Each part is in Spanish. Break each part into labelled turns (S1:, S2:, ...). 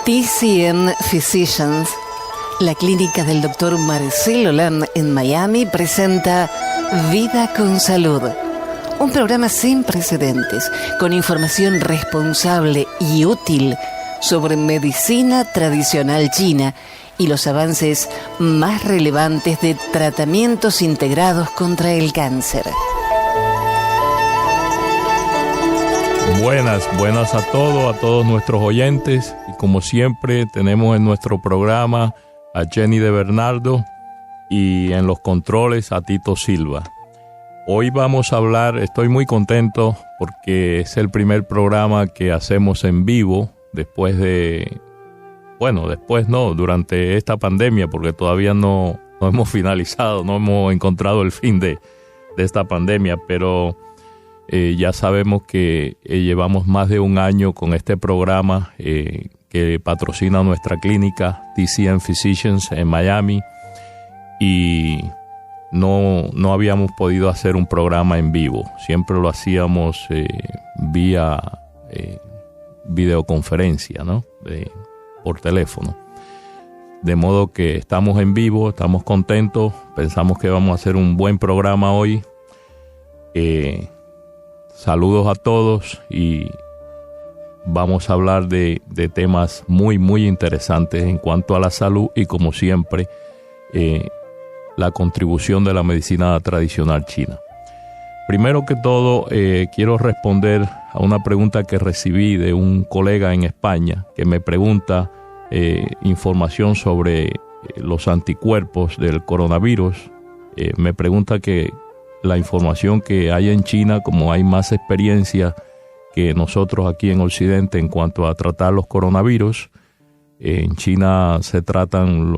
S1: TCN Physicians, la clínica del Dr. Marcelo Lam en Miami, presenta Vida con Salud, un programa sin precedentes, con información responsable y útil sobre medicina tradicional china y los avances más relevantes de tratamientos integrados contra el cáncer.
S2: Buenas a todos nuestros oyentes, y como siempre tenemos en nuestro programa a Jenny de Bernardo y en los controles a Tito Silva. Hoy vamos a hablar, estoy muy contento porque es el primer programa que hacemos en vivo durante esta pandemia, porque todavía no hemos finalizado, no hemos encontrado el fin de esta pandemia, pero ya sabemos que llevamos más de un año con este programa que patrocina nuestra clínica TCN Physicians en Miami, y no habíamos podido hacer un programa en vivo. Siempre lo hacíamos vía videoconferencia, ¿no? Por teléfono. De modo que estamos en vivo, estamos contentos, pensamos que vamos a hacer un buen programa hoy. Saludos a todos y vamos a hablar de temas muy interesantes en cuanto a la salud y, como siempre, la contribución de la medicina tradicional china. Primero que todo, quiero responder a una pregunta que recibí de un colega en España que me pregunta información sobre los anticuerpos del coronavirus. Me pregunta que la información que hay en China, como hay más experiencia que nosotros aquí en Occidente en cuanto a tratar los coronavirus. En China se tratan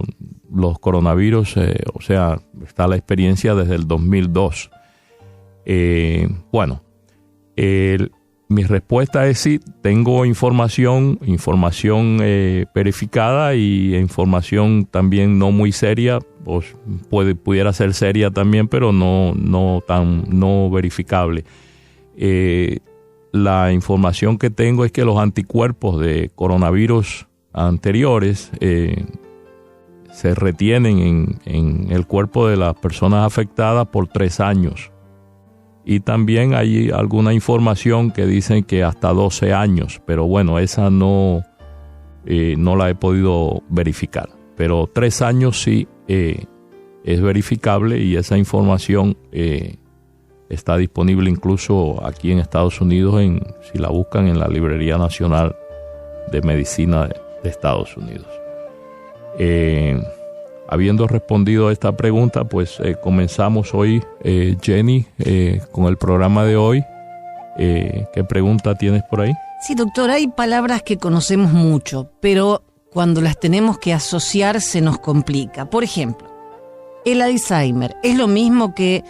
S2: los coronavirus, está la experiencia desde el 2002. Mi respuesta es sí, tengo información verificada y información también no muy seria, pues pudiera ser seria también, pero no verificable. La información que tengo es que los anticuerpos de coronavirus anteriores se retienen en el cuerpo de las personas afectadas por 3 años. Y también hay alguna información que dicen que hasta 12 años, pero bueno, esa no la he podido verificar. Pero 3 años sí es verificable, y esa información está disponible incluso aquí en Estados Unidos, si la buscan en la Librería Nacional de Medicina de Estados Unidos. Habiendo respondido a esta pregunta, pues comenzamos hoy, Jenny, con el programa de hoy. ¿Qué pregunta tienes por ahí?
S1: Sí, doctor, hay palabras que conocemos mucho, pero cuando las tenemos que asociar se nos complica. Por ejemplo, ¿el Alzheimer es lo mismo que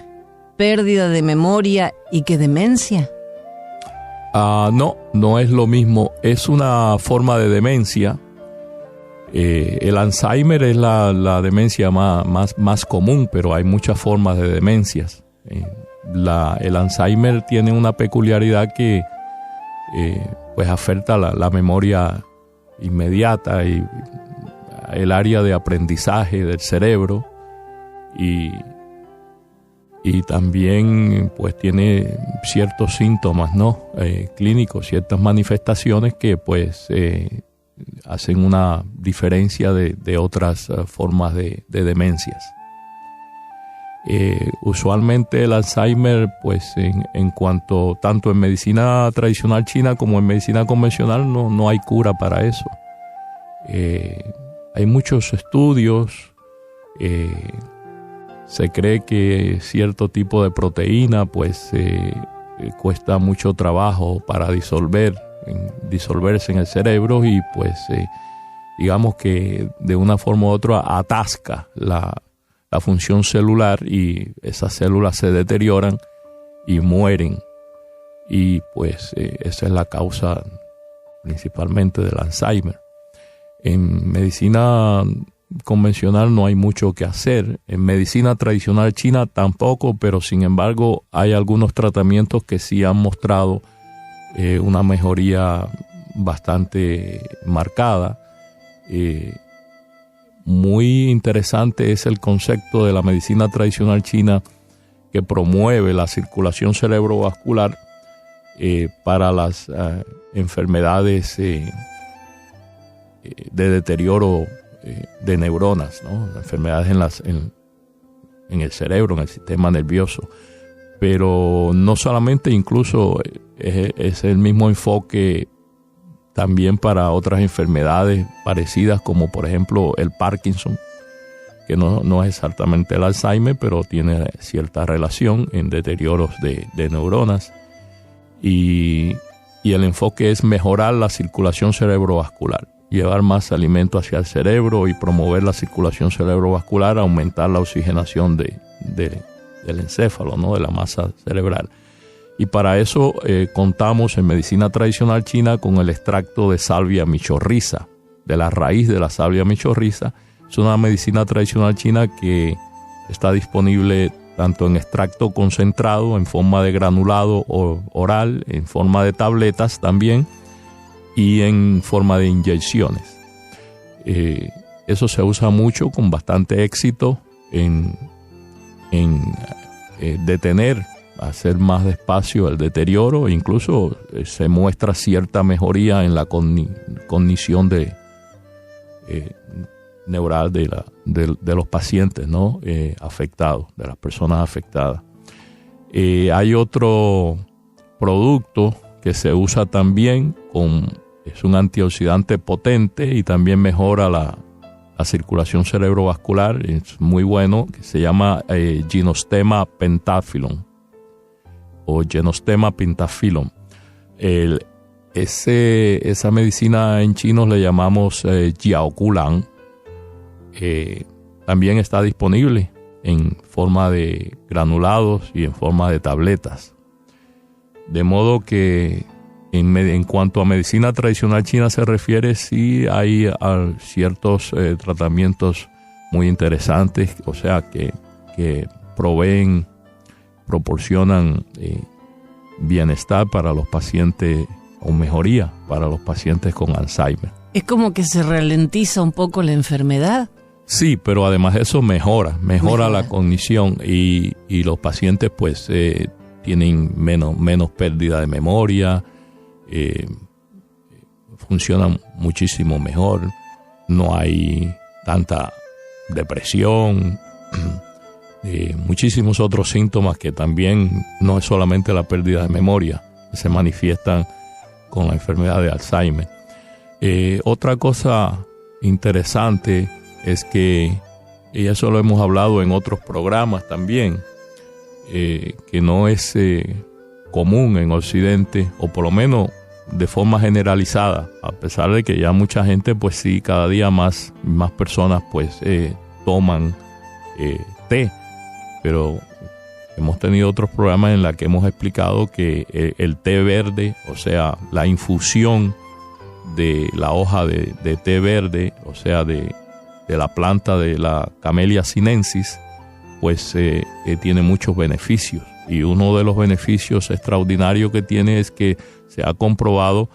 S1: pérdida de memoria y que demencia? No es lo mismo. Es una forma de demencia. El Alzheimer es la demencia más común, pero hay muchas formas de demencias. El Alzheimer tiene una peculiaridad que pues afecta la memoria inmediata y el área de aprendizaje del cerebro, y también pues tiene ciertos síntomas, ¿no? Clínicos, ciertas manifestaciones que pues hacen una diferencia de otras formas de demencias. Usualmente el Alzheimer, pues en cuanto tanto en medicina tradicional china como en medicina convencional, no hay cura para eso. Hay muchos estudios. Se cree que cierto tipo de proteína pues cuesta mucho trabajo para disolverse en el cerebro, y pues digamos que de una forma u otra atasca la función celular, y esas células se deterioran y mueren, y pues esa es la causa principalmente del Alzheimer. En medicina
S2: convencional no hay mucho que hacer. En medicina tradicional china tampoco, pero sin embargo hay algunos tratamientos que sí han mostrado una mejoría bastante marcada. Muy interesante es el concepto de la medicina tradicional china que promueve la circulación cerebrovascular para las enfermedades de deterioro de neuronas, ¿no? Enfermedades en el cerebro, en el sistema nervioso. Pero no solamente, incluso es el mismo enfoque también para otras enfermedades parecidas, como por ejemplo el Parkinson, que no es exactamente el Alzheimer, pero tiene cierta relación en deterioros de neuronas. Y el enfoque es mejorar la circulación cerebrovascular, llevar más alimento hacia el cerebro y promover la circulación cerebrovascular, aumentar la oxigenación del encéfalo, ¿no? De la masa cerebral. Y para eso contamos en medicina tradicional china con el extracto de salvia michorriza, de la raíz de la salvia michorriza. Es una medicina tradicional china que está disponible tanto en extracto concentrado, en forma de granulado o oral, en forma de tabletas también, y en forma de inyecciones. Eso se usa mucho, con bastante éxito, en detener, hacer más despacio el deterioro. Incluso se muestra cierta mejoría en la cognición neural de los pacientes, ¿no? Afectados, de las personas afectadas. Hay otro producto que se usa también, es un antioxidante potente y también mejora la circulación cerebrovascular. Es muy bueno, que se llama Gynostema pentaphyllum o Gynostema pentaphyllum. Esa medicina en chino le llamamos Jiaogulan. También está disponible en forma de granulados y en forma de tabletas. De modo que en cuanto a medicina tradicional china se refiere, sí hay ciertos tratamientos muy interesantes, o sea, que proporcionan bienestar para los pacientes, o mejoría para los pacientes con Alzheimer.
S1: ¿Es como que se ralentiza un poco la enfermedad?
S2: Sí, pero además eso mejora la cognición y los pacientes pues tienen menos pérdida de memoria, funcionan muchísimo mejor, no hay tanta depresión, muchísimos otros síntomas que también no es solamente la pérdida de memoria, se manifiestan con la enfermedad de Alzheimer. Otra cosa interesante es que, y eso lo hemos hablado en otros programas también, que no es común en Occidente, o por lo menos de forma generalizada, a pesar de que ya mucha gente, pues sí, cada día más personas pues toman té, pero hemos tenido otros programas en los que hemos explicado que el té verde, o sea, la infusión de la hoja de té verde, o sea, de la planta de la Camellia sinensis, pues tiene muchos beneficios. Y uno de los beneficios extraordinarios que tiene es que se ha comprobado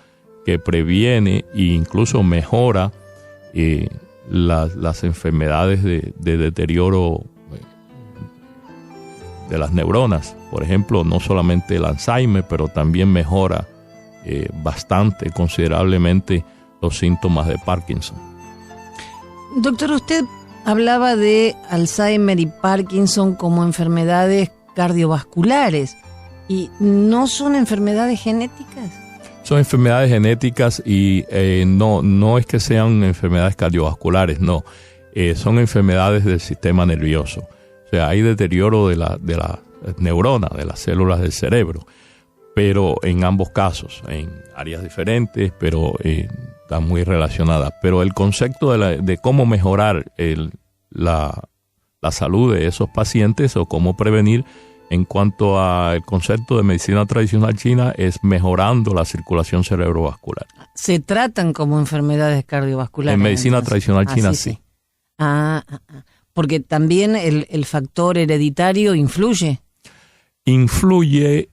S2: que previene e incluso mejora las enfermedades de deterioro de las neuronas. Por ejemplo, no solamente el Alzheimer, pero también mejora bastante, considerablemente, los síntomas de Parkinson.
S1: Doctor, usted hablaba de Alzheimer y Parkinson como enfermedades cardiovasculares, ¿y no son enfermedades genéticas?
S2: Son enfermedades genéticas y no es que sean enfermedades cardiovasculares, no. Son enfermedades del sistema nervioso. O sea, hay deterioro de la neurona, de las células del cerebro, pero en ambos casos, en áreas diferentes, pero están muy relacionadas. Pero el concepto de cómo mejorar la salud de esos pacientes o cómo prevenir, en cuanto al concepto de medicina tradicional china, es mejorando la circulación cerebrovascular.
S1: ¿Se tratan como enfermedades cardiovasculares?
S2: En medicina tradicional china sí.
S1: Porque también el factor hereditario influye.
S2: Influye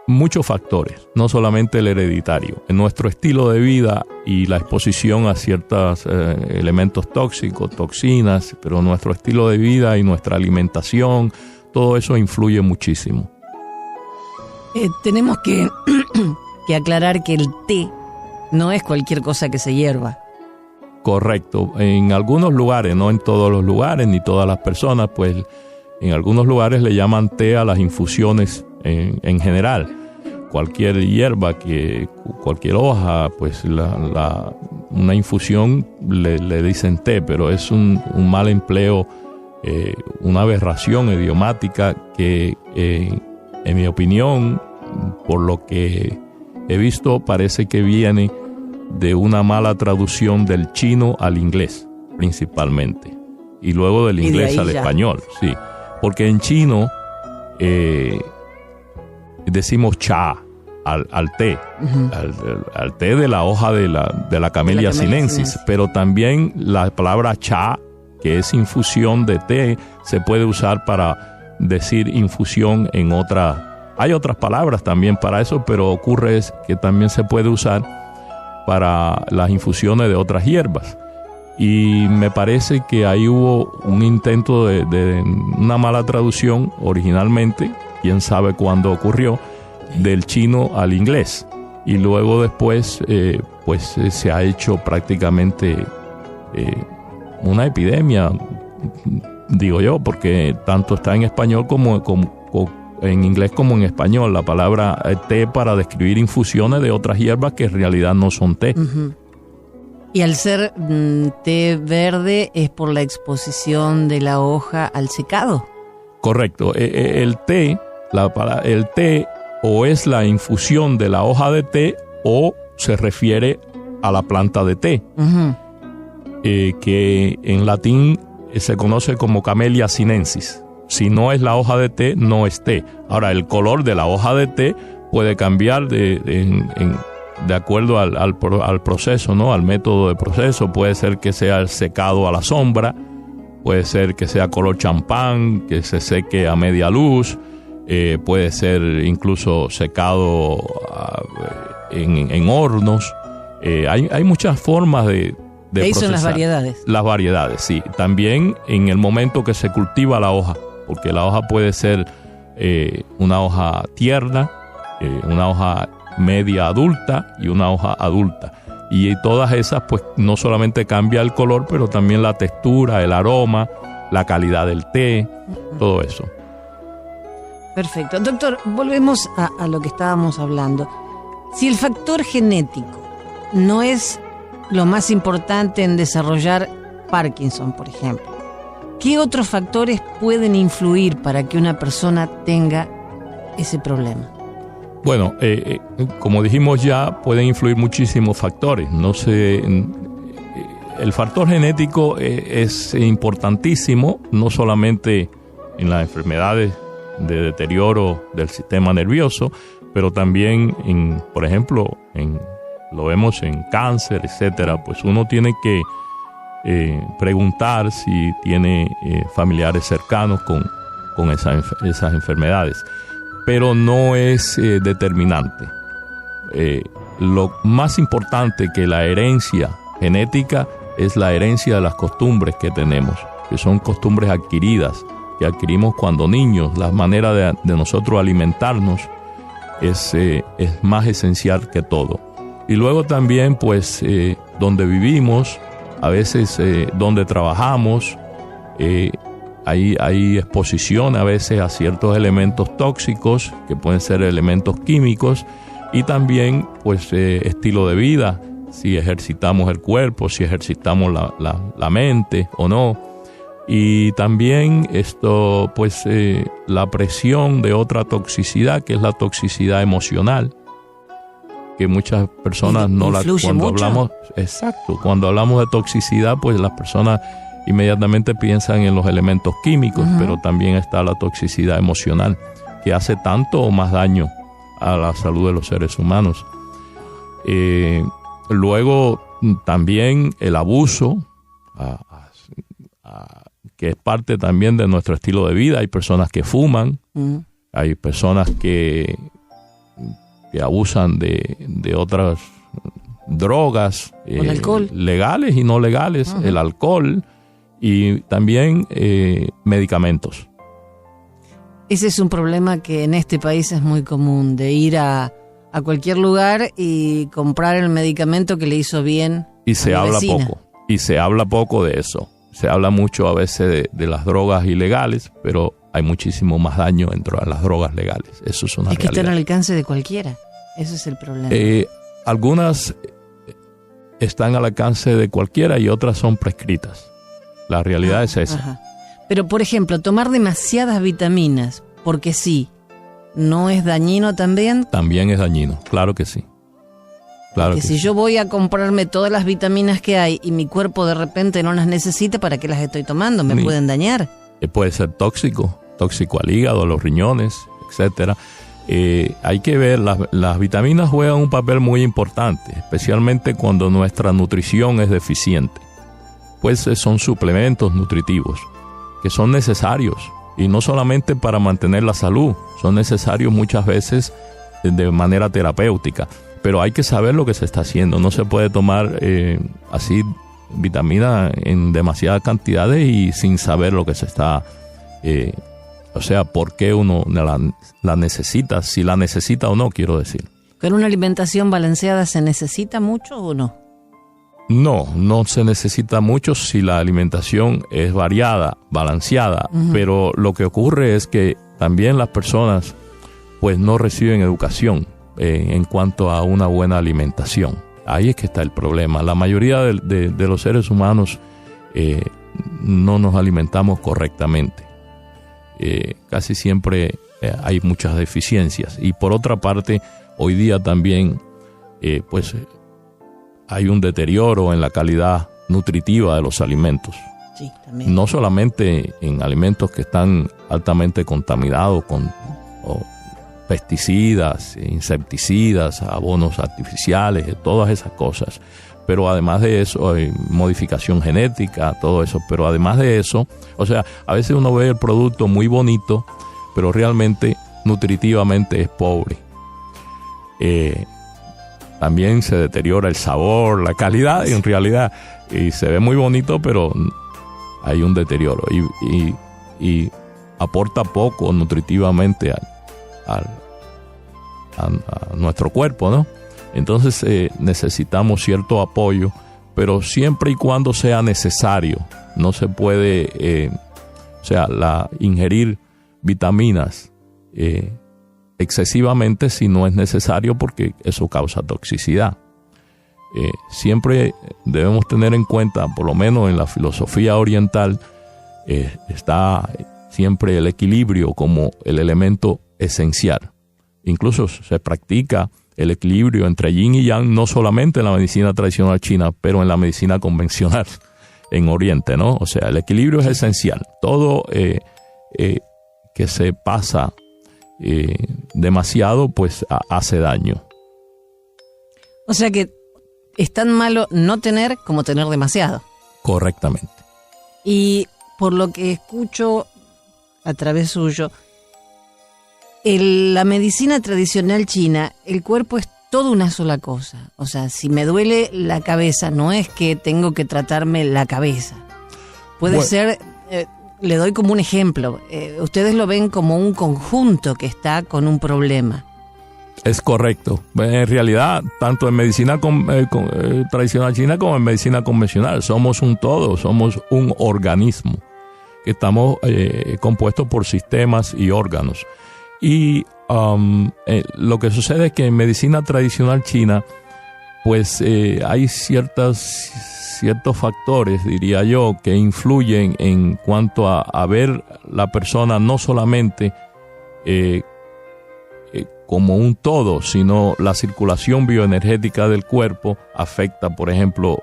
S2: muchos factores, no solamente el hereditario. En nuestro estilo de vida y la exposición a ciertos elementos tóxicos, toxinas, pero nuestro estilo de vida y nuestra alimentación, todo eso influye muchísimo.
S1: Tenemos que aclarar que el té no es cualquier cosa que se hierva.
S2: Correcto. En algunos lugares, no en todos los lugares ni todas las personas, pues en algunos lugares le llaman té a las infusiones en general. Cualquier hierba, cualquier hoja, pues una infusión le dicen té, pero es un mal empleo, una aberración idiomática que, en mi opinión, por lo que he visto, parece que viene de una mala traducción del chino al inglés, principalmente, y luego del inglés al español, sí, porque en chino decimos cha al té, al té de la hoja de la Camellia sinensis, pero también la palabra cha, que es infusión de té, se puede usar para decir infusión en otra. Hay otras palabras también para eso, pero ocurre es que también se puede usar para las infusiones de otras hierbas. Y me parece que ahí hubo un intento de una mala traducción originalmente, quién sabe cuándo ocurrió, del chino al inglés. Y luego después se ha hecho prácticamente una epidemia, digo yo, porque tanto está en español como en inglés como en español la palabra té para describir infusiones de otras hierbas que en realidad no son té.
S1: Uh-huh. Y al ser té verde es por la exposición de la hoja al secado.
S2: Correcto. El té o es la infusión de la hoja de té o se refiere a la planta de té, uh-huh, que en latín se conoce como Camellia sinensis. Si no es la hoja de té, no es té. Ahora, el color de la hoja de té puede cambiar de acuerdo al proceso, ¿no? Al método de proceso. Puede ser que sea el secado a la sombra, puede ser que sea color champán, que se seque a media luz, puede ser incluso secado en hornos. Hay muchas formas de
S1: ahí
S2: procesar.
S1: Son las variedades.
S2: Las variedades, sí. También en el momento que se cultiva la hoja, porque la hoja puede ser una hoja tierna, una hoja media adulta y una hoja adulta. Y todas esas, pues, no solamente cambia el color, pero también la textura, el aroma, la calidad del té, todo eso.
S1: Perfecto. Doctor, volvemos a lo que estábamos hablando. Si el factor genético no es lo más importante en desarrollar Parkinson, por ejemplo, ¿qué otros factores pueden influir para que una persona tenga ese problema?
S2: Bueno, como dijimos ya, pueden influir muchísimos factores. El factor genético es importantísimo, no solamente en las enfermedades de deterioro del sistema nervioso, pero también, por ejemplo, lo vemos en cáncer, etcétera. Pues uno tiene que preguntar si tiene familiares cercanos con esas enfermedades. Pero no es determinante. Lo más importante que la herencia genética es la herencia de las costumbres que tenemos, que son costumbres adquiridas, que adquirimos cuando niños. La manera de nosotros alimentarnos es más esencial que todo. Y luego también, pues, donde vivimos, a veces donde trabajamos, hay exposición a veces a ciertos elementos tóxicos, que pueden ser elementos químicos, y también, pues, estilo de vida, si ejercitamos el cuerpo, si ejercitamos la mente o no. Y también pues, la presión de otra toxicidad, que es la toxicidad emocional, que muchas personas no la... Cuando hablamos de toxicidad, pues las personas inmediatamente piensan en los elementos químicos, uh-huh, pero también está la toxicidad emocional, que hace tanto o más daño a la salud de los seres humanos. Luego también el abuso que es parte también de nuestro estilo de vida. Hay personas que fuman, hay personas que abusan de otras drogas,
S1: el alcohol,
S2: legales y no legales, el alcohol y también medicamentos.
S1: Ese es un problema que en este país es muy común, de ir a cualquier lugar y comprar el medicamento que le hizo bien
S2: y se habla poco. Y se habla poco de eso. Se habla mucho a veces de las drogas ilegales, pero hay muchísimo más daño dentro de las drogas legales. Eso es una realidad.
S1: Es que están al alcance de cualquiera. Ese es el problema.
S2: Algunas están al alcance de cualquiera y otras son prescritas. La realidad es esa.
S1: Ajá. Pero, por ejemplo, tomar demasiadas vitaminas, porque sí, ¿no es dañino también?
S2: También es dañino, claro que sí. Claro
S1: que si sí. Yo voy a comprarme todas las vitaminas que hay y mi cuerpo de repente no las necesita, ¿para qué las estoy tomando? ¿Me pueden dañar?
S2: Puede ser tóxico al hígado, a los riñones, etcétera. Hay que ver, las vitaminas juegan un papel muy importante, especialmente cuando nuestra nutrición es deficiente. Pues son suplementos nutritivos que son necesarios, y no solamente para mantener la salud, son necesarios muchas veces de manera terapéutica. Pero hay que saber lo que se está haciendo. No se puede tomar así vitamina en demasiadas cantidades y sin saber lo que se está... o sea, por qué uno la necesita, si la necesita o no, quiero decir.
S1: ¿Con una alimentación balanceada se necesita mucho o no?
S2: No se necesita mucho si la alimentación es variada, balanceada. Pero lo que ocurre es que también las personas pues no reciben educación en cuanto a una buena alimentación. Ahí es que está el problema. La mayoría de los seres humanos no nos alimentamos correctamente. Casi siempre hay muchas deficiencias. Y por otra parte, hoy día también pues hay un deterioro en la calidad nutritiva de los alimentos.
S1: Sí, también.
S2: No solamente en alimentos que están altamente contaminados con pesticidas, insecticidas, abonos artificiales, todas esas cosas. Pero además de eso, hay modificación genética, todo eso. Pero además de eso, o sea, a veces uno ve el producto muy bonito, pero realmente nutritivamente es pobre. También se deteriora el sabor, la calidad, en realidad, y se ve muy bonito, pero hay un deterioro y aporta poco nutritivamente a nuestro cuerpo, ¿no? Entonces necesitamos cierto apoyo, pero siempre y cuando sea necesario. No se puede, ingerir vitaminas excesivamente si no es necesario, porque eso causa toxicidad. Siempre debemos tener en cuenta, por lo menos en la filosofía oriental, está siempre el equilibrio como el elemento esencial. Incluso se practica el equilibrio entre yin y yang, no solamente en la medicina tradicional china, pero en la medicina convencional en Oriente, ¿no? O sea, el equilibrio es esencial. Todo que se pasa demasiado, pues hace daño.
S1: O sea que es tan malo no tener como tener demasiado.
S2: Correctamente.
S1: Y por lo que escucho a través suyo, la medicina tradicional china, el cuerpo es toda una sola cosa. O sea, si me duele la cabeza, no es que tengo que tratarme la cabeza. Puede ser, le doy como un ejemplo, ustedes lo ven como un conjunto que está con un problema.
S2: Es correcto. En realidad, tanto en medicina tradicional china como en medicina convencional, somos un todo, somos un organismo que estamos compuestos por sistemas y órganos. Y lo que sucede es que en medicina tradicional china, pues hay ciertos factores, diría yo, que influyen en cuanto a ver la persona no solamente como un todo, sino la circulación bioenergética del cuerpo afecta, por ejemplo,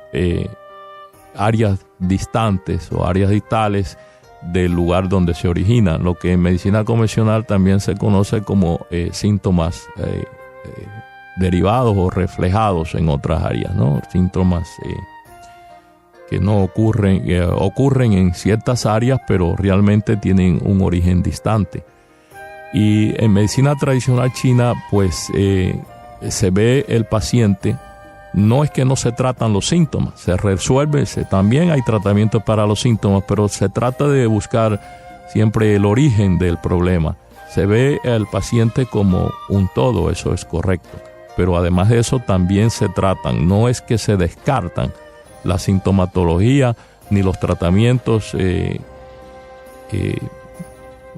S2: áreas distantes o áreas distales del lugar donde se origina, lo que en medicina convencional también se conoce como síntomas derivados o reflejados en otras áreas, ¿no? Síntomas que no ocurren en ciertas áreas, pero realmente tienen un origen distante. Y en medicina tradicional china, pues se ve el paciente, no es que no se tratan los síntomas, se resuelve, también hay tratamientos para los síntomas, pero se trata de buscar siempre el origen del problema. Se ve al paciente como un todo, eso es correcto. Pero además de eso también se tratan, no es que se descartan la sintomatología ni los tratamientos,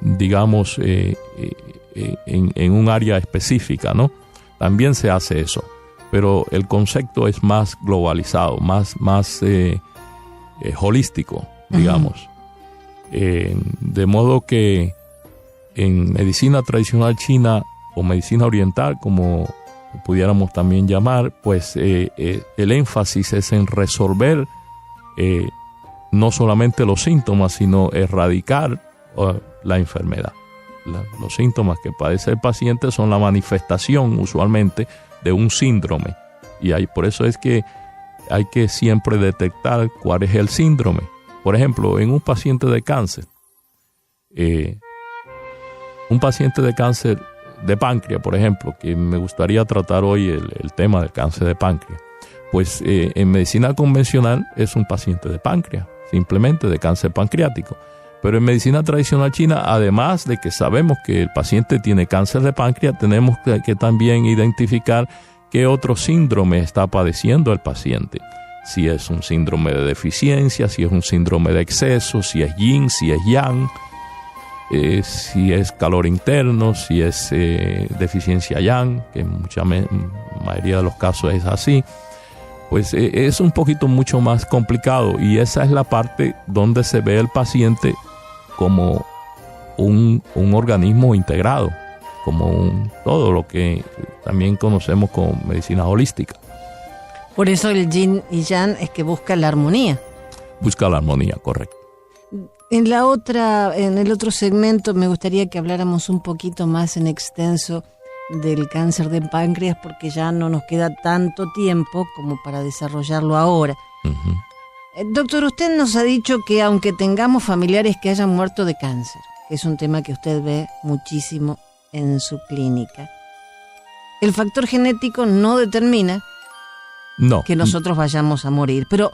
S2: digamos, en un área específica, ¿no? También se hace eso, pero el concepto es más globalizado, más holístico, digamos. De modo que en medicina tradicional china o medicina oriental, como pudiéramos también llamar, pues el énfasis es en resolver no solamente los síntomas, sino erradicar la enfermedad. Los síntomas que padece el paciente son la manifestación usualmente de un síndrome, y por eso es que hay que siempre detectar cuál es el síndrome. Por ejemplo, en un paciente de cáncer, de páncreas, por ejemplo, que me gustaría tratar hoy el tema del cáncer de páncreas, pues en medicina convencional es un paciente de páncreas, simplemente de cáncer pancreático. Pero en medicina tradicional china, además de que sabemos que el paciente tiene cáncer de páncreas, tenemos que también identificar qué otro síndrome está padeciendo el paciente. Si es un síndrome de deficiencia, si es un síndrome de exceso, si es yin, si es yang, si es calor interno, si es deficiencia yang, que en mayoría de los casos es así. Pues es un poquito mucho más complicado, y esa es la parte donde se ve el paciente como un organismo integrado, como todo lo que también conocemos como medicina holística.
S1: Por eso el yin y yang es que busca la armonía.
S2: Busca la armonía, correcto.
S1: En el otro segmento me gustaría que habláramos un poquito más en extenso del cáncer de páncreas, porque ya no nos queda tanto tiempo como para desarrollarlo ahora.
S2: Uh-huh.
S1: Doctor, usted nos ha dicho que aunque tengamos familiares que hayan muerto de cáncer, que es un tema que usted ve muchísimo en su clínica, el factor genético no determina que nosotros vayamos a morir. Pero,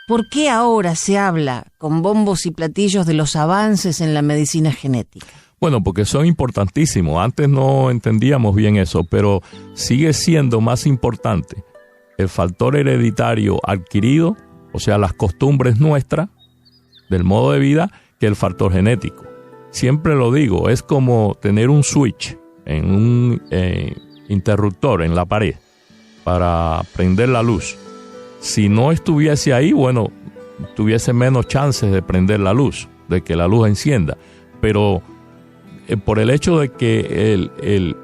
S1: ¿por qué ahora se habla con bombos y platillos de los avances en la medicina genética?
S2: Bueno, porque son importantísimos. Antes no entendíamos bien eso, pero sigue siendo más importante el factor hereditario adquirido, o sea, las costumbres nuestras del modo de vida, que el factor genético. Siempre lo digo, es como tener un switch en un interruptor en la pared para prender la luz. Si no estuviese ahí, bueno, tuviese menos chances de prender la luz, de que la luz encienda. Pero por el hecho de que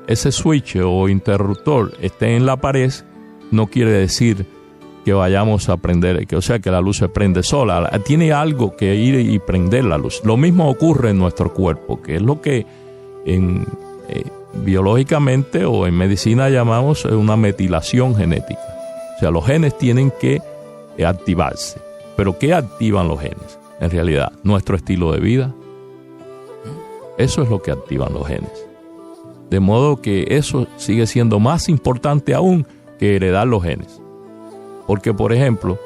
S2: ese switch o interruptor esté en la pared, no quiere decir que vayamos a prender, o sea, que la luz se prende sola. Tiene algo que ir y prender la luz. Lo mismo ocurre en nuestro cuerpo, que es lo que biológicamente o en medicina llamamos una metilación genética. O sea, los genes tienen que activarse. ¿Pero qué activan los genes? En realidad, nuestro estilo de vida. Eso es lo que activan los genes. De modo que eso sigue siendo más importante aún que heredar los genes. Porque, por ejemplo,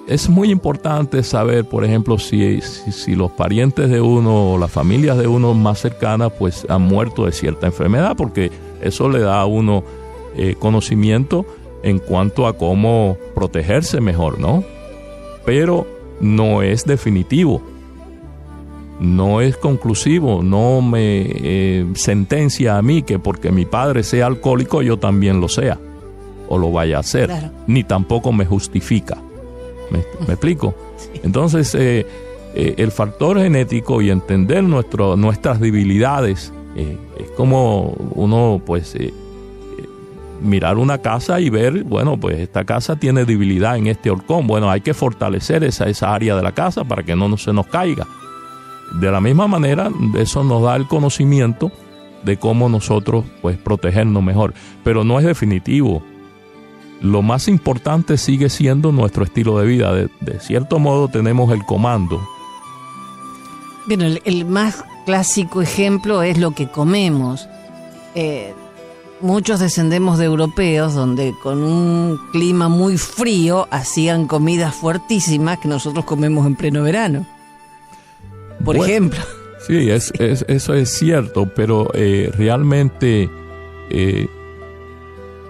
S2: es muy importante saber, por ejemplo, si los parientes de uno o las familias de uno más cercanas pues han muerto de cierta enfermedad, porque eso le da a uno conocimiento en cuanto a cómo protegerse mejor, ¿no? Pero no es definitivo, no es conclusivo, no me sentencia a mí que porque mi padre sea alcohólico yo también lo sea o lo vaya a hacer, claro. Ni tampoco me justifica. ¿Me explico? Sí. Entonces, el factor genético y entender nuestras debilidades es como uno, pues, mirar una casa y ver, bueno, pues esta casa tiene debilidad en este horcón. Bueno, hay que fortalecer esa área de la casa para que no se nos caiga. De la misma manera, eso nos da el conocimiento de cómo nosotros, pues, protegernos mejor. Pero no es definitivo. lo más importante sigue siendo nuestro estilo de vida. De cierto modo tenemos el comando.
S1: Bien, el más clásico ejemplo es lo que comemos. Muchos descendemos de europeos donde con un clima muy frío hacían comidas fuertísimas que nosotros comemos en pleno verano. Por ejemplo.
S2: Sí, eso es cierto, pero realmente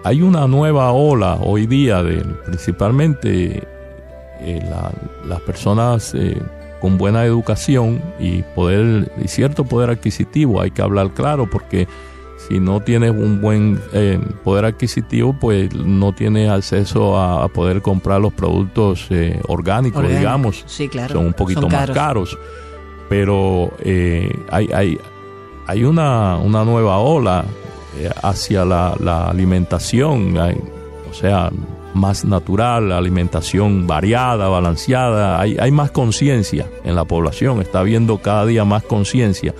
S2: hay una nueva ola hoy día, principalmente las personas con buena educación y cierto poder adquisitivo. Hay que hablar claro, porque si no tienes un buen poder adquisitivo, pues no tienes acceso a poder comprar los productos orgánicos, digamos.
S1: Sí, claro.
S2: Son un poquito más caros. Pero hay una nueva ola hacia la alimentación, o sea, más natural, alimentación variada, balanceada. Hay más conciencia en la población, está habiendo cada día más conciencia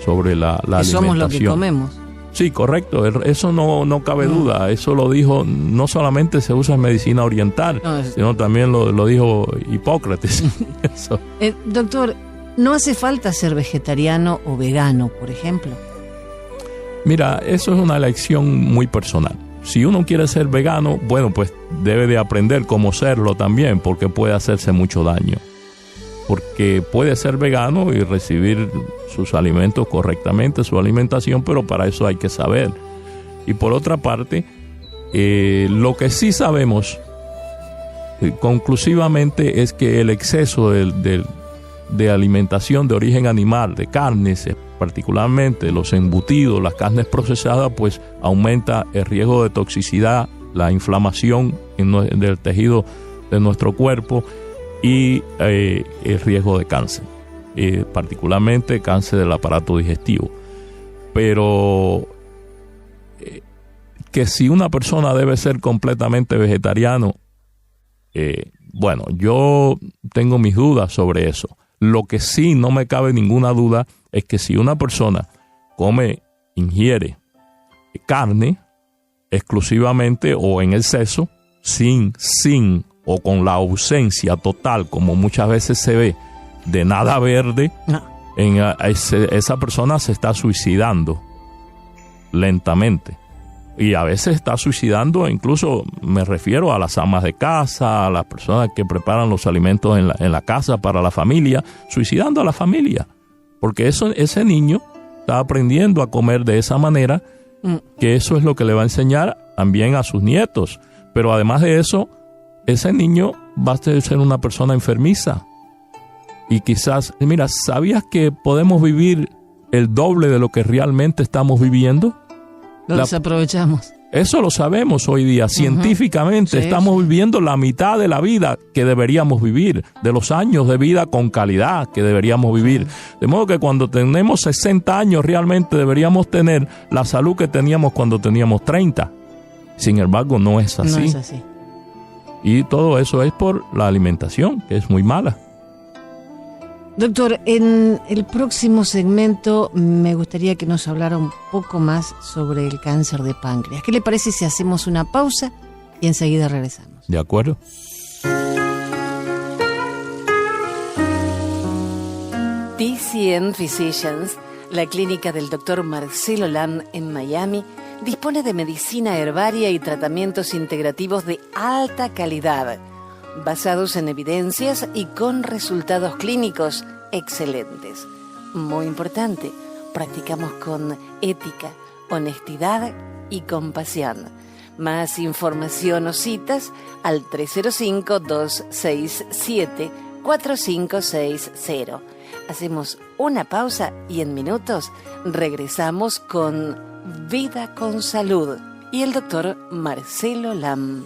S2: sobre la alimentación.
S1: Somos lo que comemos.
S2: Sí, correcto, eso no cabe duda. Eso lo dijo, no solamente se usa en medicina oriental, sino también lo dijo Hipócrates. Eso.
S1: Doctor, ¿no hace falta ser vegetariano o vegano, por ejemplo?
S2: Mira, eso es una elección muy personal. Si uno quiere ser vegano, bueno, pues debe de aprender cómo serlo también, porque puede hacerse mucho daño. Porque puede ser vegano y recibir sus alimentos correctamente, su alimentación, pero para eso hay que saber. Y por otra parte, lo que sí sabemos conclusivamente es que el exceso de alimentación de origen animal, de carnes, particularmente los embutidos, las carnes procesadas, pues aumenta el riesgo de toxicidad, la inflamación del tejido de nuestro cuerpo y el riesgo de cáncer, particularmente cáncer del aparato digestivo. Pero que si una persona debe ser completamente vegetariano, bueno, yo tengo mis dudas sobre eso. Lo que sí no me cabe ninguna duda es que si una persona ingiere carne exclusivamente o en exceso, sin o con la ausencia total, como muchas veces se ve, de nada verde, esa persona se está suicidando lentamente. Y a veces está suicidando, incluso me refiero a las amas de casa, a las personas que preparan los alimentos en la casa para la familia, suicidando a la familia. Porque ese niño está aprendiendo a comer de esa manera, que eso es lo que le va a enseñar también a sus nietos. Pero además de eso, ese niño va a ser una persona enfermiza. Y quizás, mira, ¿sabías que podemos vivir el doble de lo que realmente estamos viviendo?
S1: Lo desaprovechamos.
S2: Eso lo sabemos hoy día. Científicamente estamos viviendo la mitad de la vida que deberíamos vivir, de los años de vida con calidad que deberíamos vivir. De modo que cuando tenemos 60 años realmente deberíamos tener la salud que teníamos cuando teníamos 30. Sin embargo, no es así.
S1: No es así.
S2: Y todo eso es por la alimentación, que es muy mala.
S1: Doctor, en el próximo segmento me gustaría que nos hablara un poco más sobre el cáncer de páncreas. ¿Qué le parece si hacemos una pausa y enseguida regresamos?
S2: De acuerdo.
S1: TCN Physicians, la clínica del Dr. Marcelo Lam en Miami, dispone de medicina herbaria y tratamientos integrativos de alta calidad, basados en evidencias y con resultados clínicos excelentes. Muy importante, practicamos con ética, honestidad y compasión. Más información o citas al 305-267-4560. Hacemos una pausa y en minutos regresamos con Vida con Salud y el doctor Marcelo Lam.